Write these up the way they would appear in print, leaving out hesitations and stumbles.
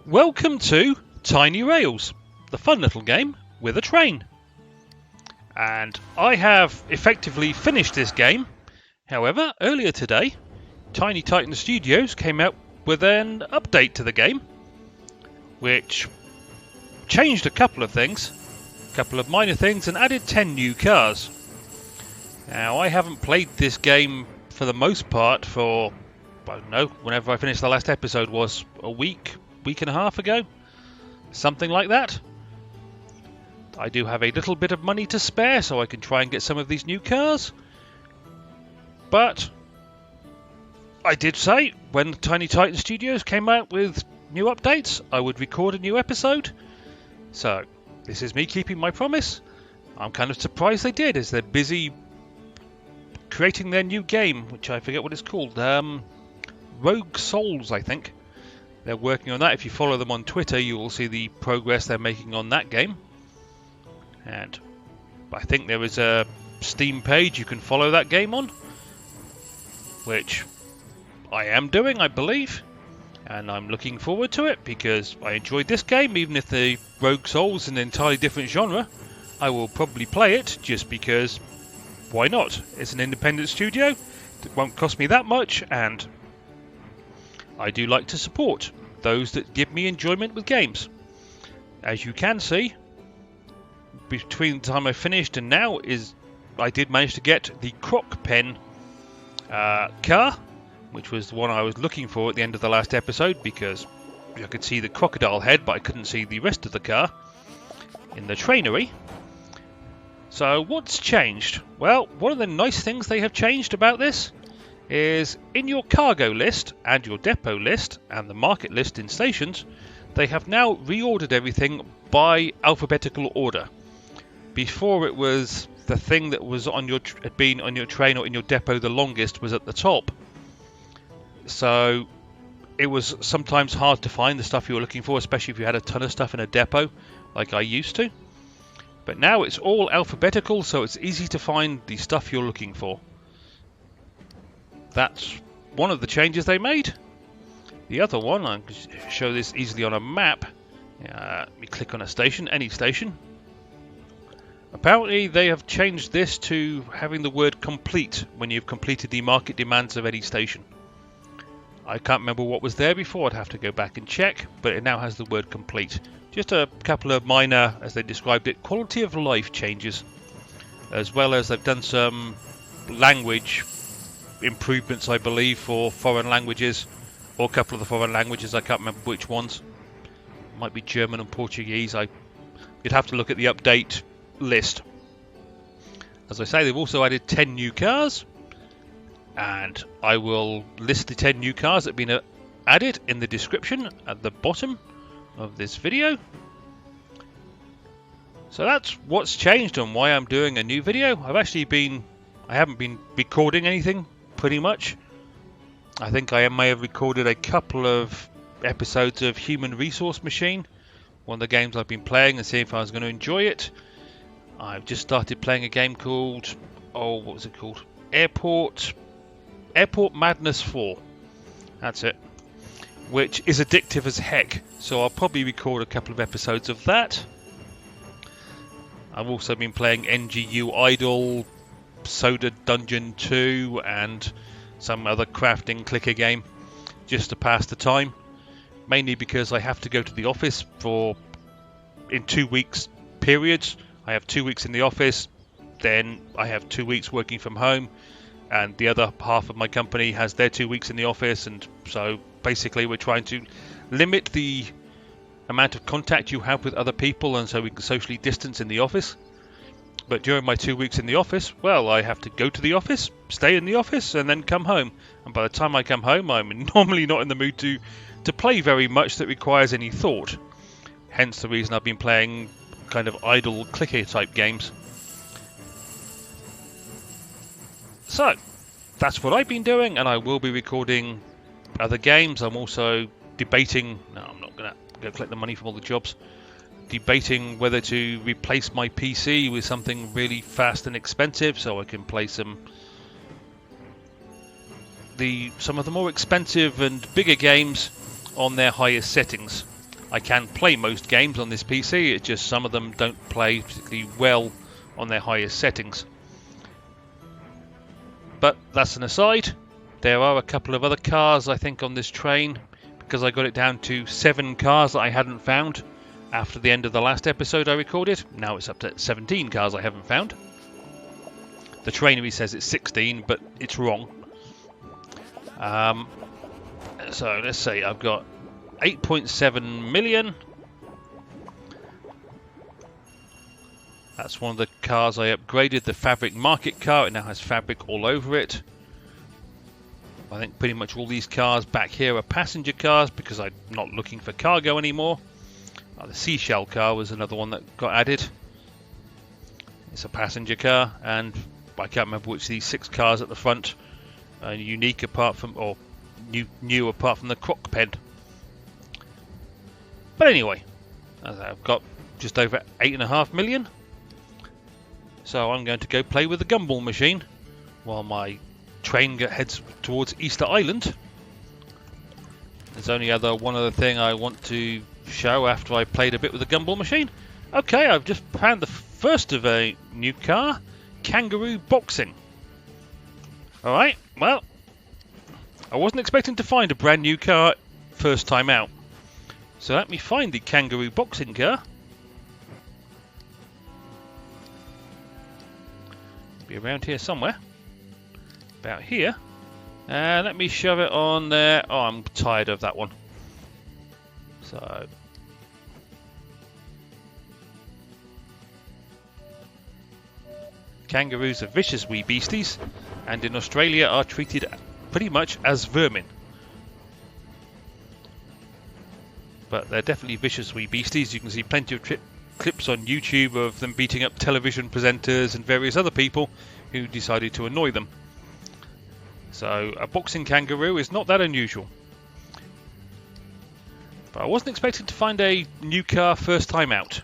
Welcome to Tiny Rails, the fun little game with a train. And I have effectively finished this game. However, earlier today, Tiny Titan Studios came out with an update to the game, which changed a couple of things, a couple of minor things, and added 10 new cars. Now, I haven't played this game for the most part for, I don't know, whenever I finished the last episode was a week and a half ago, something like that. I do have a little bit of money to spare, so I can try and get some of these new cars. But I did say when Tiny Titan Studios came out with new updates, I would record a new episode. So this is me keeping my promise. I'm kind of surprised they did, as they're busy creating their new game, which I forget what it's called. Rogue Souls, I think. They're working on that. If you follow them on Twitter, you will see the progress they're making on that game. And I think there is a Steam page you can follow that game on, which I am doing, I believe. And I'm looking forward to it because I enjoyed this game. Even if the Rogue Souls is an entirely different genre, I will probably play it just because why not? It's an independent studio. It won't cost me that much, and I do like to support those that give me enjoyment with games. As you can see, between the time I finished and now, I did manage to get the Croc Pen car, which was the one I was looking for at the end of the last episode, because I could see the crocodile head, but I couldn't see the rest of the car in the trainery. So what's changed? Well, one of the nice things they have changed about this is in your cargo list and your depot list and the market list in stations, they have now reordered everything by alphabetical order. Before, it was the thing that was had been on your train or in your depot the longest was at the top. So it was sometimes hard to find the stuff you were looking for, especially if you had a ton of stuff in a depot like I used to. But now it's all alphabetical, so it's easy to find the stuff you're looking for. That's one of the changes they made. The other one, I can show this easily on a map. Let me click on a station, any station. Apparently they have changed this to having the word complete when you've completed the market demands of any station. I can't remember what was there before, I'd have to go back and check, but it now has the word complete. Just a couple of minor, as they described it, quality of life changes, as well as they've done some language improvements, I believe, for foreign languages, or a couple of the foreign languages. I can't remember which ones. Might be German and Portuguese. You'd have to look at the update list. As I say, they've also added 10 new cars, and I will list the 10 new cars that have been added in the description at the bottom of this video. So that's what's changed and why I'm doing a new video. I haven't been recording anything pretty much. I think I may have recorded a couple of episodes of Human Resource Machine, one of the games I've been playing, and see if I was going to enjoy it. I've just started playing a game called, what was it called? Airport Madness 4. That's it. Which is addictive as heck. So I'll probably record a couple of episodes of that. I've also been playing NGU Idle, Soda Dungeon 2, and some other crafting clicker game just to pass the time. Mainly because I have to go to the office in 2 weeks periods. I have 2 weeks in the office, then I have 2 weeks working from home, and the other half of my company has their 2 weeks in the office, and so basically we're trying to limit the amount of contact you have with other people, and so we can socially distance in the office. But during my 2 weeks in the office, well, I have to go to the office, stay in the office, and then come home. And by the time I come home, I'm normally not in the mood to play very much that requires any thought. Hence the reason I've been playing kind of idle clicker type games. So that's what I've been doing, and I will be recording other games. I'm also debating, no, I'm not going to go collect the money from all the jobs, debating whether to replace my PC with something really fast and expensive so I can play some of the more expensive and bigger games on their highest settings. I can play most games on this PC, it's just some of them don't play particularly well on their highest settings. But that's an aside. There are a couple of other cars I think on this train, because I got it down to 7 cars that I hadn't found after the end of the last episode I recorded. Now it's up to 17 cars I haven't found. The trainery says it's 16, but it's wrong. So let's see, I've got 8.7 million. That's one of the cars I upgraded, the fabric market car. It now has fabric all over it. I think pretty much all these cars back here are passenger cars because I'm not looking for cargo anymore. The seashell car was another one that got added. It's a passenger car, and I can't remember which of these 6 cars at the front are unique apart from, or new apart from the croc pen. But anyway, I've got just over 8.5 million. So I'm going to go play with the Gumball machine while my train heads towards Easter Island. There's only one other thing I want to show after I played a bit with the Gumball machine. Okay, I've just found the first of a new car, Kangaroo Boxing. Alright, well, I wasn't expecting to find a brand new car first time out. So let me find the Kangaroo Boxing car. Be around here somewhere. About here. And let me shove it on there. Oh, I'm tired of that one. So kangaroos are vicious wee beasties, and in Australia are treated pretty much as vermin. But they're definitely vicious wee beasties. You can see plenty of clips on YouTube of them beating up television presenters and various other people who decided to annoy them. So a boxing kangaroo is not that unusual. But I wasn't expecting to find a new car first time out.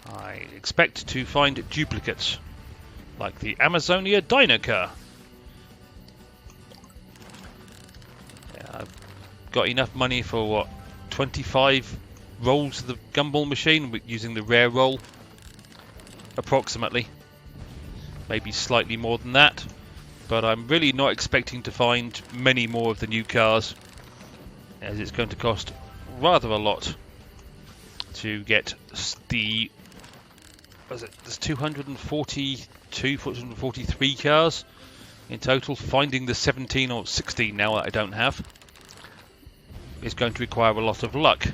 I expect to find duplicates, like the Amazonia Dino car. Yeah, I've got enough money for, what, 25 rolls of the Gumball machine using the rare roll, approximately. Maybe slightly more than that. But I'm really not expecting to find many more of the new cars, as it's going to cost rather a lot to get the, there's 242, 443 cars in total. Finding the 17 or 16 now that I don't have is going to require a lot of luck.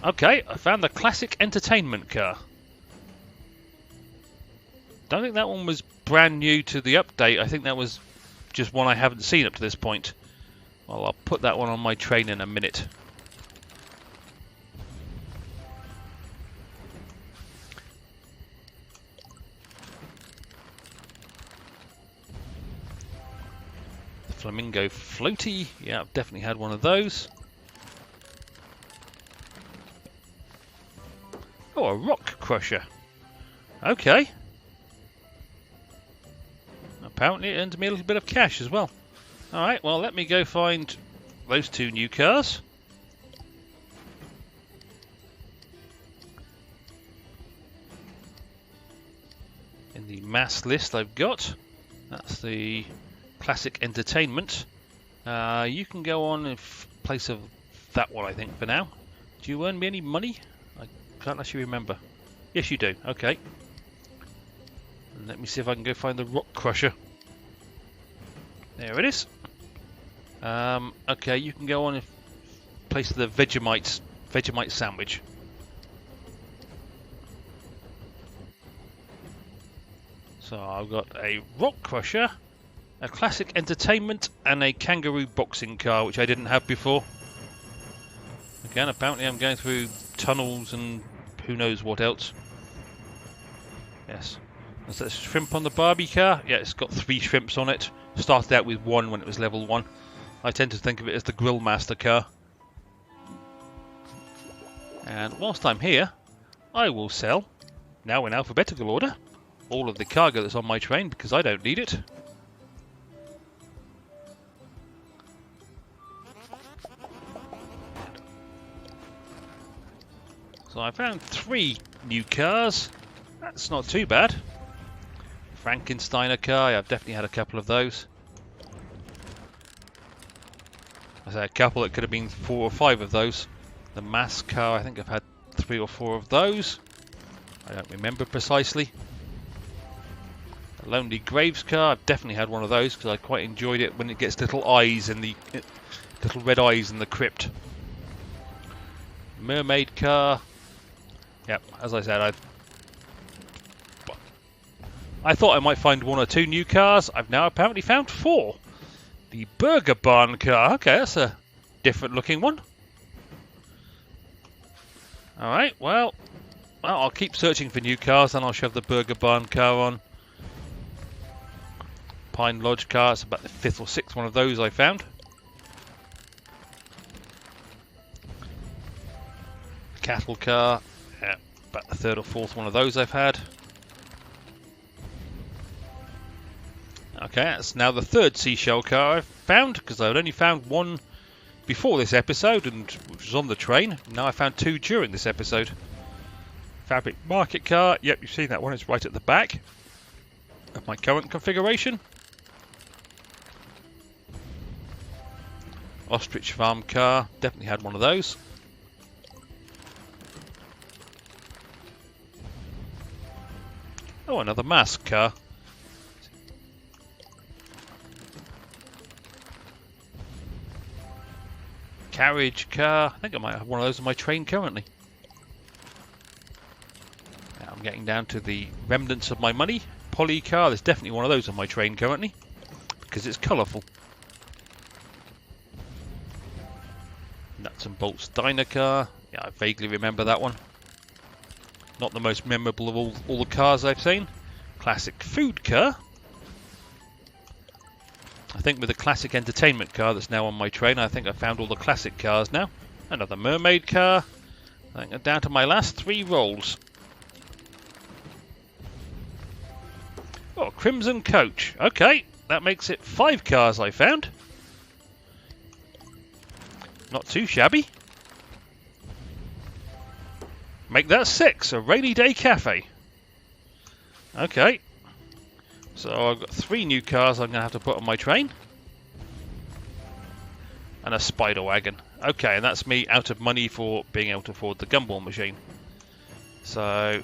Okay, I found the classic entertainment car. Don't think that one was brand new to the update. I think that was just one I haven't seen up to this point. Well, I'll put that one on my train in a minute. The Flamingo Floaty. Yeah, I've definitely had one of those. Oh, a rock crusher. Okay. Apparently it earned me a little bit of cash as well. Alright, well, let me go find those 2 new cars. In the mass list I've got, that's the classic entertainment. You can go on in place of that one, I think, for now. Do you earn me any money? I can't actually remember. Yes, you do. Okay. And let me see if I can go find the rock crusher. There it is. Okay, you can go on in place of the Vegemite sandwich. So I've got a rock crusher, a classic entertainment, and a kangaroo boxing car, which I didn't have before. Again, apparently I'm going through tunnels and who knows what else. Yes. Is that shrimp on the Barbie car? Yeah, it's got 3 shrimps on it. Started out with 1 when it was level 1. I tend to think of it as the Grill Master car. And whilst I'm here, I will sell, now in alphabetical order, all of the cargo that's on my train because I don't need it. So I found 3 new cars. That's not too bad. Frankensteiner car, I've definitely had a couple of those. I say a couple, it could have been 4 or 5 of those. The mask car, I think I've had 3 or 4 of those. I don't remember precisely. The Lonely Graves car, I've definitely had one of those because I quite enjoyed it when it gets little eyes in the little red eyes in the crypt. Mermaid car. Yep, as I said, I thought I might find 1 or 2 new cars. I've now apparently found 4. The Burger Barn car. Okay, that's a different looking one. Alright, well, I'll keep searching for new cars and I'll shove the Burger Barn car on. Pine Lodge car, it's about the 5th or 6th one of those I found. Cattle car, yeah, about the 3rd or 4th one of those I've had. Okay, that's now the 3rd seashell car I've found, because I'd only found 1 before this episode, and which was on the train. Now I found 2 during this episode. Fabric market car, yep, you've seen that one, it's right at the back of my current configuration. Ostrich farm car, definitely had one of those. Oh, another mask car. Carriage car. I think I might have one of those on my train currently. Now I'm getting down to the remnants of my money. Poly car. There's definitely one of those on my train currently because it's colourful. Nuts and bolts diner car. Yeah, I vaguely remember that one. Not the most memorable of all the cars I've seen. Classic food car. I think with the classic entertainment car that's now on my train, I think I've found all the classic cars now. Another mermaid car. I think I'm down to my last 3 rolls. Oh, crimson coach. Okay, that makes it 5 cars I found. Not too shabby. Make that 6, a rainy day cafe. Okay. So I've got 3 new cars I'm going to have to put on my train. And a spider wagon. Okay, and that's me out of money for being able to afford the Gumball machine. So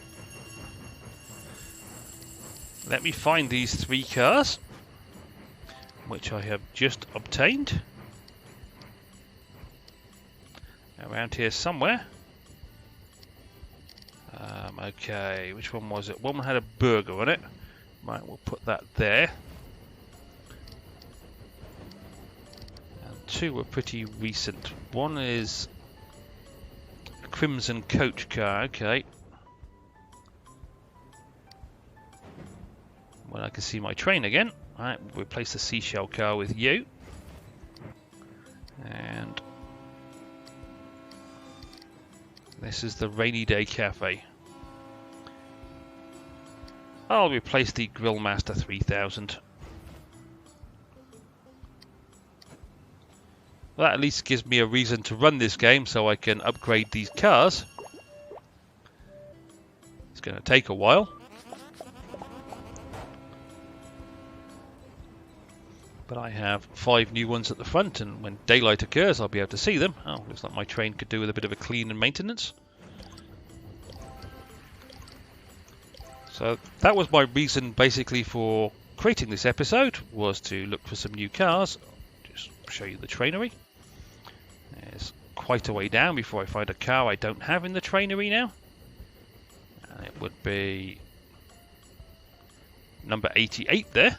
let me find these 3 cars, which I have just obtained. Around here somewhere. Okay, which one was it? One had a burger on it. Right, we'll put that there. And 2 were pretty recent. One is a crimson coach car. Okay. Well, I can see my train again. Right, we'll replace the seashell car with you. And this is the rainy day cafe. I'll replace the Grillmaster 3000. That at least gives me a reason to run this game so I can upgrade these cars. It's going to take a while. But I have 5 new ones at the front, and when daylight occurs I'll be able to see them. Oh, looks like my train could do with a bit of a clean and maintenance. So that was my reason basically for creating this episode, was to look for some new cars. Just show you the trainery. There's quite a way down before I find a car I don't have in the trainery now. And it would be number 88 there,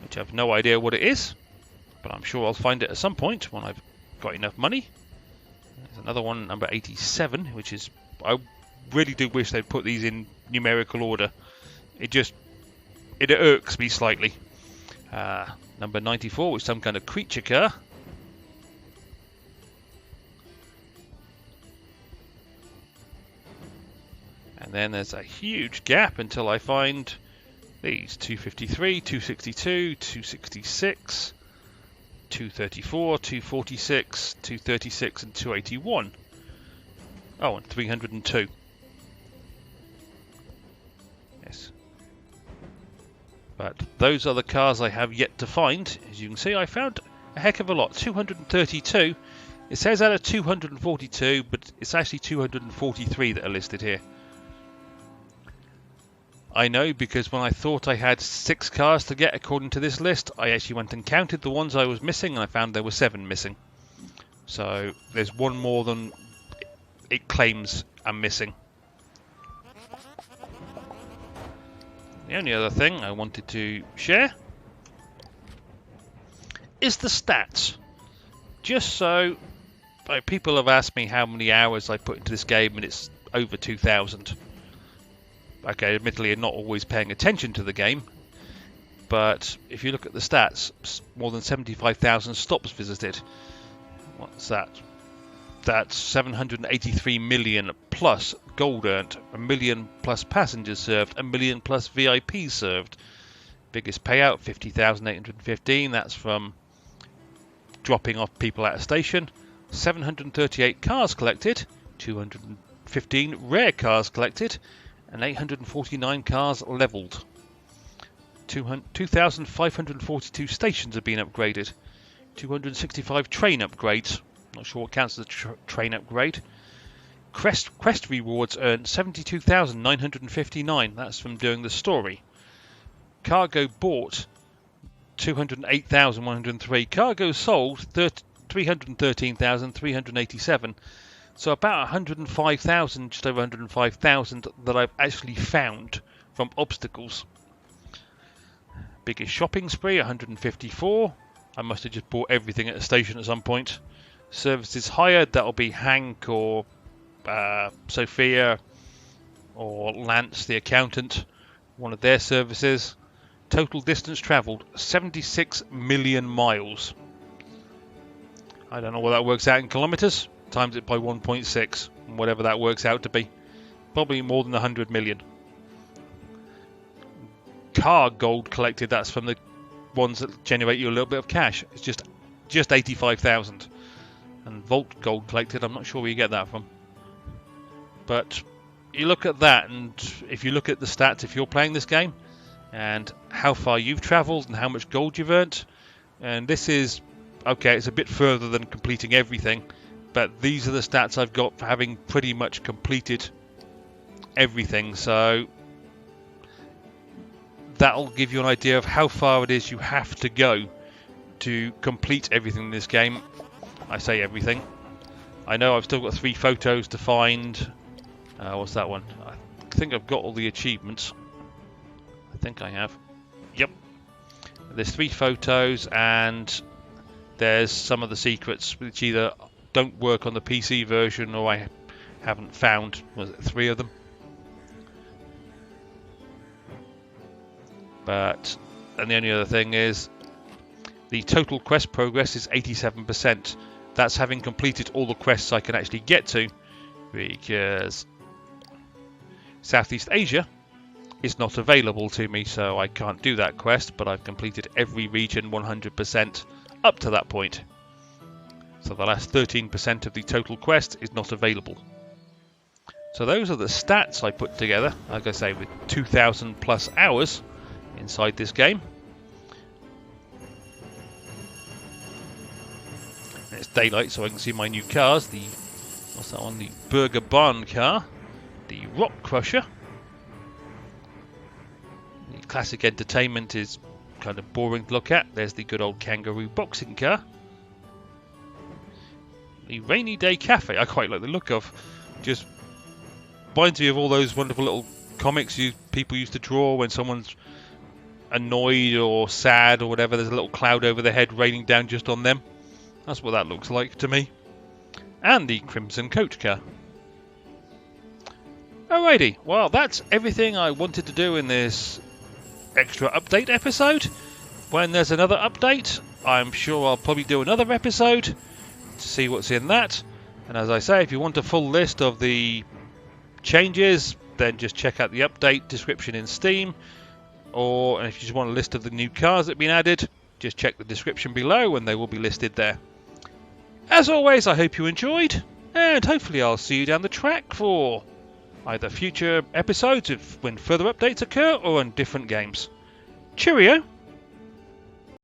which I have no idea what it is, but I'm sure I'll find it at some point when I've got enough money. There's another one, number 87, which is... I really do wish they'd put these in numerical order. It irks me slightly. Number 94, which is some kind of creature car. And then there's a huge gap until I find these 253, 262, 266, 234, 246, 236 and 281. Oh, and 302. Yes. But those are the cars I have yet to find. As you can see, I found a heck of a lot. 232. It says out of 242, but it's actually 243 that are listed here. I know because when I thought I had 6 cars to get according to this list, I actually went and counted the ones I was missing, and I found there were 7 missing. So there's one more than it claims I'm missing. The only other thing I wanted to share is the stats. Just so people have asked me how many hours I put into this game, and it's over 2,000. Okay, admittedly, I'm not always paying attention to the game, but if you look at the stats, more than 75,000 stops visited. What's that? That's 783 million plus gold earned, 1 million plus passengers served, 1 million plus VIPs served. Biggest payout, 50,815. That's from dropping off people at a station. 738 cars collected, 215 rare cars collected, and 849 cars levelled. 2,542 stations have been upgraded. 265 train upgrades. Not sure what counts as a train upgrade. Quest rewards earned 72,959. That's from doing the story. Cargo bought 208,103. Cargo sold 313,387. So about 105,000, just over 105,000 that I've actually found from obstacles. Biggest shopping spree, 154. I must have just bought everything at a station at some point. Services hired, that'll be Hank or Sophia or Lance, the accountant, one of their services. Total distance travelled, 76 million miles. I don't know what that works out in kilometres. Times it by 1.6, whatever that works out to be. Probably more than 100 million. Car gold collected, that's from the ones that generate you a little bit of cash. It's just 85,000. And Vault gold collected, I'm not sure where you get that from. But you look at that, and if you look at the stats, if you're playing this game, and how far you've travelled and how much gold you've earned, and this is, okay, it's a bit further than completing everything, but these are the stats I've got for having pretty much completed everything, so that'll give you an idea of how far it is you have to go to complete everything in this game. I say everything. I know I've still got 3 photos to find. What's that one? I think I've got all the achievements. I think I have. Yep. There's 3 photos, and there's some of the secrets which either don't work on the PC version or I haven't found. Was it 3 of them? But, and the only other thing is the total quest progress is 87%. That's having completed all the quests I can actually get to, because Southeast Asia is not available to me, so I can't do that quest, but I've completed every region 100% up to that point. So the last 13% of the total quest is not available. So those are the stats I put together, like I say, with 2,000 plus hours inside this game. It's daylight, so I can see my new cars. The, what's that one? The Burger Barn car, the Rock Crusher. The Classic Entertainment is kind of boring to look at. There's the good old Kangaroo boxing car. The Rainy Day Café, I quite like the look of. Just reminds me of all those wonderful little comics people used to draw when someone's annoyed or sad or whatever. There's a little cloud over their head raining down just on them. That's what that looks like to me. And the Crimson Coach car. Alrighty, well, that's everything I wanted to do in this extra update episode. When there's another update, I'm sure I'll probably do another episode to see what's in that. And as I say, if you want a full list of the changes, then just check out the update description in Steam. Or if you just want a list of the new cars that have been added, just check the description below and they will be listed there. As always, I hope you enjoyed, and hopefully I'll see you down the track for either future episodes when further updates occur or on different games. Cheerio!